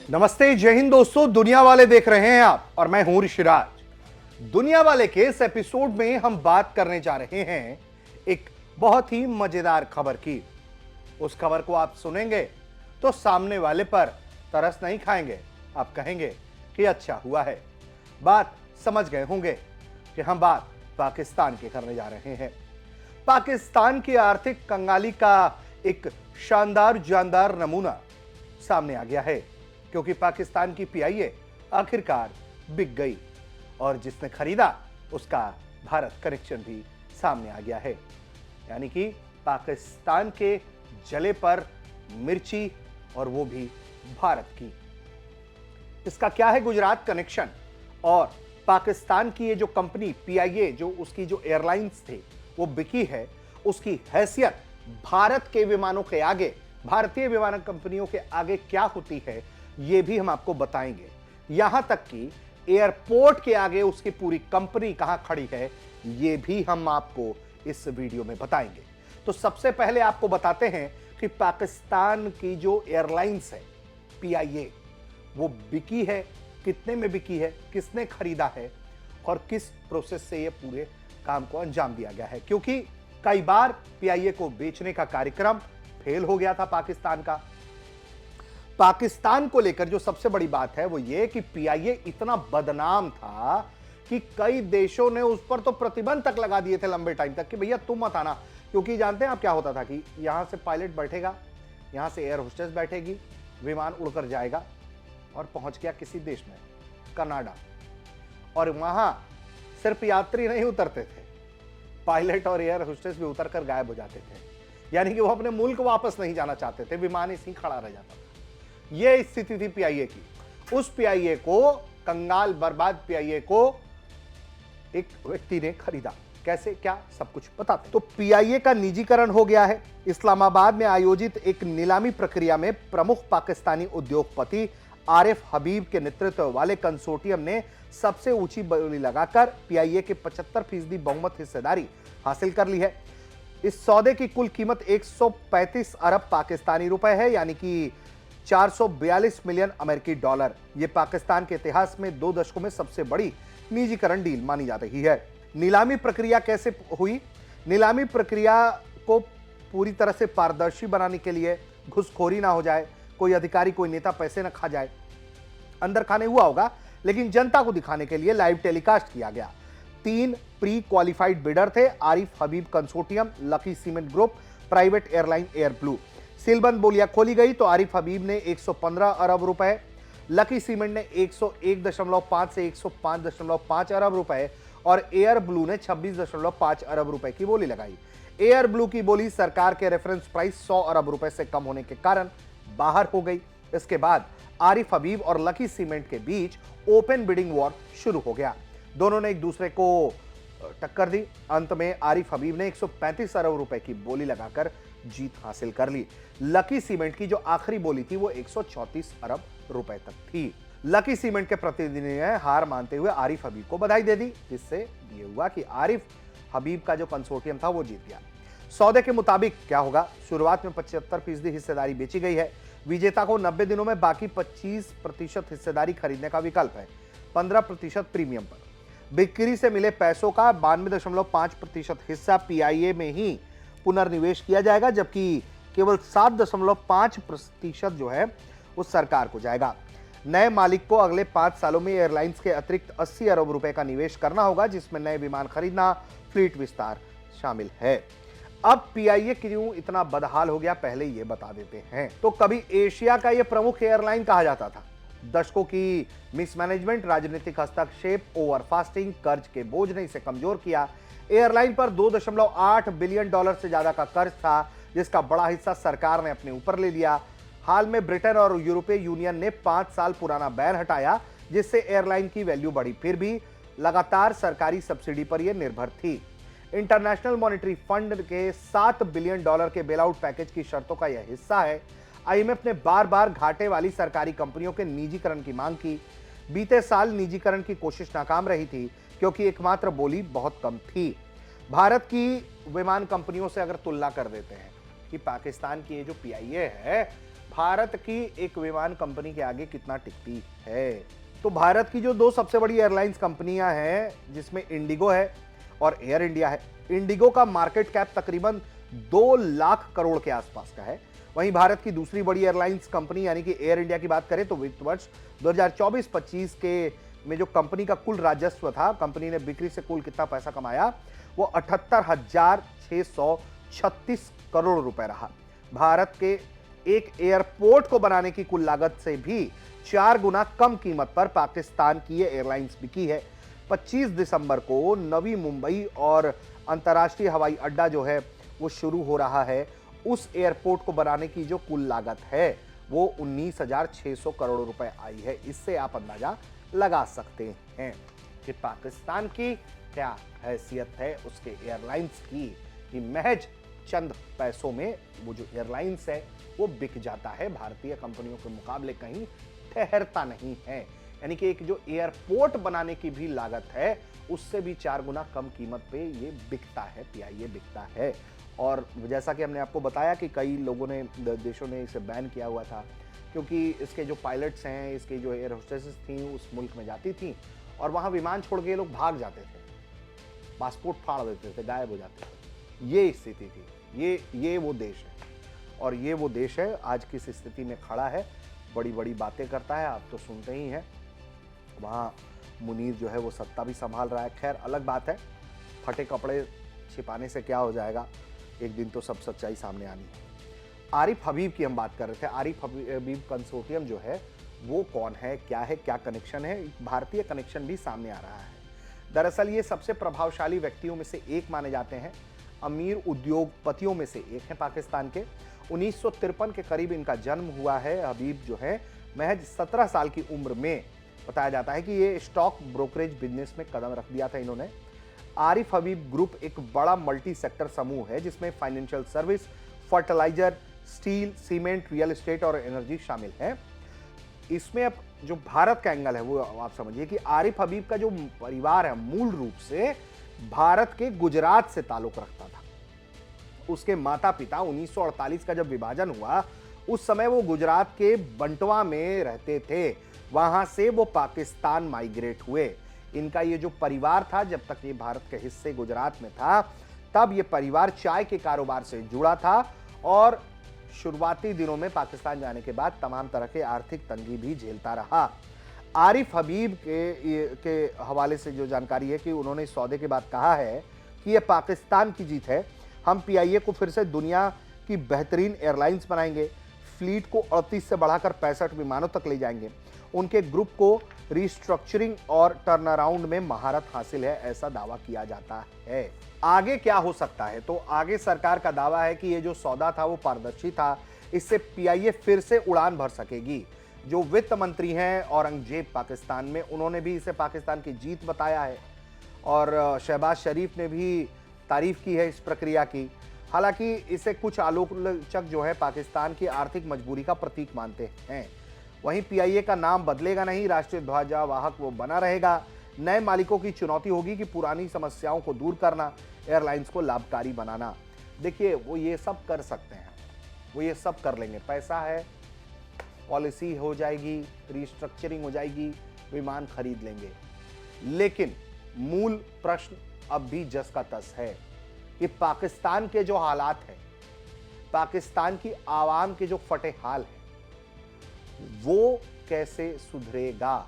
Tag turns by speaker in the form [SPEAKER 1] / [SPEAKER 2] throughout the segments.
[SPEAKER 1] नमस्ते, जय हिंद दोस्तों। दुनिया वाले देख रहे हैं आप और मैं हूं ऋषिराज। दुनिया वाले के इस एपिसोड में हम बात करने जा रहे हैं एक बहुत ही मजेदार खबर की। उस खबर को आप सुनेंगे तो सामने वाले पर तरस नहीं खाएंगे, आप कहेंगे कि अच्छा हुआ है। बात समझ गए होंगे कि हम बात पाकिस्तान की करने जा रहे हैं। पाकिस्तान की आर्थिक कंगाली का एक शानदार जानदार नमूना सामने आ गया है, क्योंकि पाकिस्तान की पीआईए आखिरकार बिक गई और जिसने खरीदा उसका भारत कनेक्शन भी सामने आ गया है। यानी कि पाकिस्तान के जले पर मिर्ची, और वो भी भारत की। इसका क्या है गुजरात कनेक्शन, और पाकिस्तान की ये जो कंपनी पीआईए, जो उसकी जो एयरलाइंस थे वो बिकी है, उसकी हैसियत भारत के विमानों के आगे, भारतीय विमान कंपनियों के आगे क्या होती है, ये भी हम आपको बताएंगे। यहां तक कि एयरपोर्ट के आगे उसकी पूरी कंपनी कहां खड़ी है, ये भी हम आपको इस वीडियो में बताएंगे। तो सबसे पहले आपको बताते हैं कि पाकिस्तान की जो एयरलाइंस है पीआईए, वो बिकी है, कितने में बिकी है, किसने खरीदा है और किस प्रोसेस से ये पूरे काम को अंजाम दिया गया है। क्योंकि कई बार पीआईए को बेचने का कार्यक्रम फेल हो गया था पाकिस्तान का। पाकिस्तान को लेकर जो सबसे बड़ी बात है वो ये कि पीआईए इतना बदनाम था कि कई देशों ने उस पर तो प्रतिबंध तक लगा दिए थे लंबे टाइम तक कि भैया तुम मत आना। क्योंकि जानते हैं आप क्या होता था कि यहां से पायलट बैठेगा, यहां से एयर होस्टेस बैठेगी, विमान उड़कर जाएगा और पहुंच गया किसी देश में, कनाडा, और वहां सिर्फ यात्री नहीं उतरते थे, पायलट और एयर होस्टेस भी उतरकर गायब हो जाते थे। यानी कि वो अपने मुल्क वापस नहीं जाना चाहते थे, विमान इसी खड़ा रह जाता था। ये स्थिति थी पीआईए की। उस पीआईए को, कंगाल बर्बाद पीआईए को एक व्यक्ति ने खरीदा। कैसे, क्या, सब कुछ बताते। तो पीआईए का निजीकरण हो गया है। इस्लामाबाद में आयोजित एक नीलामी प्रक्रिया में प्रमुख पाकिस्तानी उद्योगपति आरिफ हबीब के नेतृत्व वाले कंसोर्टियम ने सबसे ऊंची बोली लगाकर पीआईए के 75% बहुमत हिस्सेदारी हासिल कर ली है। इस सौदे की कुल कीमत 135 अरब पाकिस्तानी रुपए है, यानी कि 442 मिलियन अमेरिकी डॉलर। यह पाकिस्तान के इतिहास में 2 दशकों में सबसे बड़ी निजीकरण डील मानी जा रही है। नीलामी प्रक्रिया कैसे हुई? नीलामी प्रक्रिया को पूरी तरह से पारदर्शी बनाने के लिए, घुसखोरी ना हो जाए, कोई अधिकारी, कोई नेता पैसे ना खा जाए, अंदर खाने हुआ होगा, लेकिन जनता को दिखाने के लिए लाइव टेलीकास्ट किया गया। 3 प्री क्वालिफाइड बिडर थे: Arif Habib consortium, Lucky Cement group, private airline Airblue. सीलबंद बोलियां खोली गई तो आरिफ हबीब ने 115 अरब रुपए, लकी सीमेंट ने 101.5 से 105.5 अरब रुपए और एयर ब्लू ने 26.5 अरब रुपए की बोली लगाई। एयर ब्लू की बोली सरकार के रेफरेंस प्राइस 100 अरब रुपए से कम होने के कारण बाहर हो गई। इसके बाद आरिफ हबीब और लकी सीमेंट के बीच ओपन बिडिंग वॉर शुरू हो गया। दोनों ने एक दूसरे को टक्कर दी। अंत में आरिफ हबीब ने 135 अरब रुपए की बोली लगाकर जीत हासिल कर ली। लकी सीमेंट की जो आखिरी बोली थी वो 134 अरब रुपए तक थी। लकी सीमेंट के प्रतिनिधि ने हार मानते हुए आरिफ हबीब को बधाई दे दी, जिससे ये हुआ कि आरिफ हबीब का जो कंसोर्टियम था वो जीत गया। सौदे के मुताबिक क्या होगा? शुरुआत में 75% हिस्सेदारी बेची गई है। विजेता को 90 दिनों में बाकी 25% हिस्सेदारी खरीदने का विकल्प है, 15% प्रीमियम पर। बिक्री से मिले पैसों का 92.5% हिस्सा पीआईए में ही पुनर्निवेश किया जाएगा, जबकि केवल 7.5% जो है वो सरकार को जाएगा। नए मालिक को अगले 5 सालों में एयरलाइंस के अतिरिक्त 80 अरब रुपए का निवेश करना होगा, जिसमें नए विमान खरीदना, फ्लीट विस्तार शामिल है। अब पीआईए क्यों इतना बदहाल हो गया, पहले ये बता देते हैं। तो कभी एशिया का ये प्रमुख एयरलाइन कहा जाता था। दशकों की मिसमैनेजमेंट, राजनीतिक हस्तक्षेप, ओवरफास्टिंग, कर्ज के बोझ ने इसे कमजोर किया। एयरलाइन पर $2.8 बिलियन से ज्यादा का कर्ज था, जिसका बड़ा हिस्सा सरकार ने अपने ऊपर ले लिया। हाल में ब्रिटेन और यूरोपीय यूनियन ने 5 साल पुराना बैन हटाया, जिससे एयरलाइन की वैल्यू बढ़ी। फिर भी लगातार सरकारी सब्सिडी पर यह निर्भर थी। इंटरनेशनल मॉनेटरी फंड के $7 बिलियन के बेलआउट पैकेज की शर्तों का यह हिस्सा है। आईएमएफ ने बार बार घाटे वाली सरकारी कंपनियों के निजीकरण की मांग की। बीते साल निजीकरण की कोशिश नाकाम रही थी, क्योंकि एकमात्र बोली बहुत कम थी। भारत की विमान कंपनियों से अगर तुलना कर देते हैं कि पाकिस्तान की ये जो पीआईए है, भारत की एक विमान कंपनी के आगे कितना टिकती है। तो भारत की जो दो सबसे बड़ी एयरलाइंस कंपनियां हैं, जिसमें इंडिगो है और एयर इंडिया है। इंडिगो का मार्केट कैप तकरीबन 2 लाख करोड़ के आसपास का है। वहीं भारत की दूसरी बड़ी एयरलाइंस कंपनी यानी कि एयर इंडिया की बात करें तो वित्त वर्ष 2024-25 के में जो कंपनी का कुल राजस्व था, कंपनी ने बिक्री से कुल कितना पैसा कमाया, वो 78,636 करोड़ रुपए रहा। भारत के एक एयरपोर्ट को बनाने की कुल लागत से भी 4 गुना कम कीमत पर पाकिस्तान की ये एयरलाइंस बिकी है। 25 दिसंबर को नवी मुंबई और अंतर्राष्ट्रीय हवाई अड्डा जो है वो शुरू हो रहा है। उस एयरपोर्ट को बनाने की जो कुल लागत है वो 19,600 करोड़ रुपए आई है। इससे आप अंदाजा लगा सकते हैं कि पाकिस्तान की क्या हैसियत है उसके एयरलाइंस की, कि महज चंद पैसों में वो जो एयरलाइंस है वो बिक जाता है, भारतीय कंपनियों के मुकाबले कहीं ठहरता नहीं है। यानी कि एक जो एयरपोर्ट बनाने की भी लागत है उससे भी 4 गुना कम कीमत पे ये बिकता है, पीआईए बिकता है। और जैसा कि हमने आपको बताया कि कई लोगों ने, देशों ने इसे बैन किया हुआ था, क्योंकि इसके जो पायलट्स हैं, इसके जो एयर होस्टेसेस थी उस मुल्क में जाती थी और वहाँ विमान छोड़ के लोग भाग जाते थे, पासपोर्ट फाड़ देते थे, गायब हो जाते थे। ये स्थिति थी। ये वो देश है और ये वो देश है आज किस स्थिति में खड़ा है। बड़ी बड़ी बातें करता है, आप तो सुनते ही हैं। वहाँ मुनीर जो है वो सत्ता भी संभाल रहा है। खैर अलग बात है, फटे कपड़े छिपाने से क्या हो जाएगा, एक दिन तो सब सच्चाई सामने आनी है। आरिफ हबीब की हम बात कर रहे थे। आरिफ हबीब कंसोर्टियम जो है वो कौन है, क्या कनेक्शन है, भारतीय कनेक्शन भी सामने आ रहा है। दरअसल ये सबसे प्रभावशाली व्यक्तियों में से एक माने जाते हैं, अमीर उद्योगपतियों में से एक हैं पाकिस्तान के। 1953 के करीब इनका जन्म हुआ है। हबीब जो है महज 17 साल की उम्र में बताया जाता है कि ये स्टॉक ब्रोकरेज बिजनेस में कदम रख दिया था इन्होंने। आरिफ हबीब ग्रुप एक बड़ा मल्टी सेक्टर समूह है जिसमें financial service, fertiliser, steel, cement, real estate और एनर्जी शामिल है। इसमें अब जो भारत का एंगल है वो आप समझिए कि आरिफ हबीब का जो परिवार है मूल रूप से भारत के गुजरात से ताल्लुक रखता था। उसके माता पिता 1948 का जब विभाजन हुआ उस समय वो गुजरात के बंटवा में रहते थे, वहां से वो पाकिस्तान माइग्रेट हुए। इनका ये जो परिवार था, जब तक ये भारत के हिस्से गुजरात में था तब ये परिवार चाय के कारोबार से जुड़ा था और शुरुआती दिनों में पाकिस्तान जाने के बाद तमाम तरह के आर्थिक तंगी भी झेलता रहा। आरिफ हबीब के हवाले से जो जानकारी है कि उन्होंने इस सौदे के बाद कहा है कि यह पाकिस्तान की जीत है, हम पीआईए को फिर से दुनिया की बेहतरीन एयरलाइंस बनाएंगे, फ्लीट को 38 से बढ़ाकर 65 विमानों तक ले जाएंगे। उनके ग्रुप को रिस्ट्रक्चरिंग और टर्न अराउंड में महारत हासिल है, ऐसा दावा किया जाता है। आगे क्या हो सकता है, तो आगे सरकार का दावा है कि ये जो सौदा था वो पारदर्शी था, इससे पीआईए फिर से उड़ान भर सकेगी। जो वित्त मंत्री हैं औरंगजेब पाकिस्तान में, उन्होंने भी इसे पाकिस्तान की जीत बताया है और शहबाज शरीफ ने भी तारीफ की है इस प्रक्रिया की। हालांकि इसे कुछ आलोचक जो है पाकिस्तान की आर्थिक मजबूरी का प्रतीक मानते हैं। वहीं पीआईए का नाम बदलेगा नहीं, राष्ट्रीय ध्वजवाहक वो बना रहेगा। नए मालिकों की चुनौती होगी कि पुरानी समस्याओं को दूर करना, एयरलाइंस को लाभकारी बनाना। देखिए वो ये सब कर सकते हैं, वो ये सब कर लेंगे। पैसा है, पॉलिसी हो जाएगी, रिस्ट्रक्चरिंग हो जाएगी, विमान खरीद लेंगे। लेकिन मूल प्रश्न अब भी जस का तस है कि पाकिस्तान के जो हालात हैं, पाकिस्तान की आवाम के जो फटे हाल हैं, वो कैसे सुधरेगा,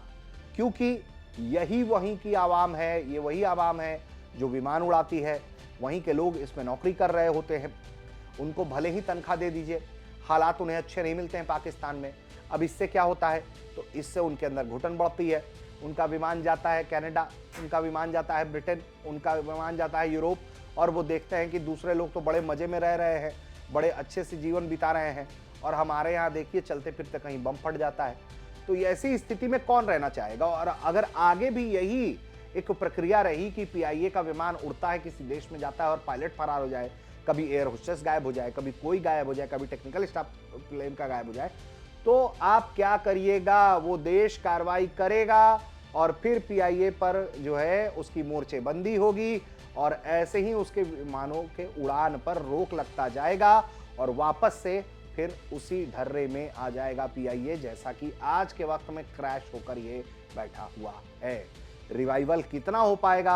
[SPEAKER 1] क्योंकि यही वहीं की आवाम है, ये वही आवाम है जो विमान उड़ाती है, वहीं के लोग इसमें नौकरी कर रहे होते हैं। उनको भले ही तनख्वाह दे दीजिए, हालात उन्हें अच्छे नहीं मिलते हैं पाकिस्तान में। अब इससे क्या होता है, तो इससे उनके अंदर घुटन बढ़ती है। उनका विमान जाता है कनाडा, उनका विमान जाता है ब्रिटेन, उनका विमान जाता है यूरोप, और वो देखते हैं कि दूसरे लोग तो बड़े मजे में रह रहे हैं, बड़े अच्छे से जीवन बिता रहे हैं, और हमारे यहाँ देखिए चलते फिरते कहीं बम फट जाता है। तो ऐसी स्थिति में कौन रहना चाहेगा। और अगर आगे भी यही एक प्रक्रिया रही कि पीआईए का विमान उड़ता है, किसी देश में जाता है और पायलट फरार हो जाए, कभी एयर होस्टेस गायब हो जाए, कभी कोई गायब हो जाए, कभी टेक्निकल स्टाफ प्लेन का गायब हो जाए, तो आप क्या करिएगा, वो देश कार्रवाई करेगा और फिर पीआईए पर जो है उसकी मोर्चेबंदी होगी और ऐसे ही उसके विमानों के उड़ान पर रोक लगता जाएगा और वापस से फिर उसी ढर्रे में आ जाएगा पीआईए, जैसा कि आज के वक्त में क्रैश होकर ये बैठा हुआ है। रिवाइवल कितना हो पाएगा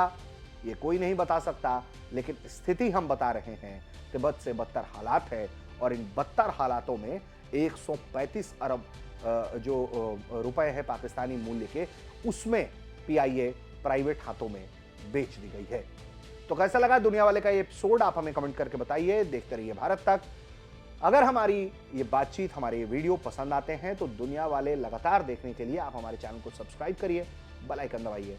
[SPEAKER 1] ये कोई नहीं बता सकता, लेकिन स्थिति हम बता रहे हैं कि बद से बदतर हालात है, और इन बदतर हालातों में 135 अरब जो रुपए है पाकिस्तानी मूल्य के, उसमें पीआईए प्राइवेट हाथों में बेच दी गई है। तो कैसा लगा दुनिया वाले का ये एपिसोड, आप हमें कमेंट करके बताइए। देखते रहिए भारत तक। अगर हमारी ये बातचीत, हमारे ये वीडियो पसंद आते हैं तो दुनिया वाले लगातार देखने के लिए आप हमारे चैनल को सब्सक्राइब करिए, बेल आइकन दबाइए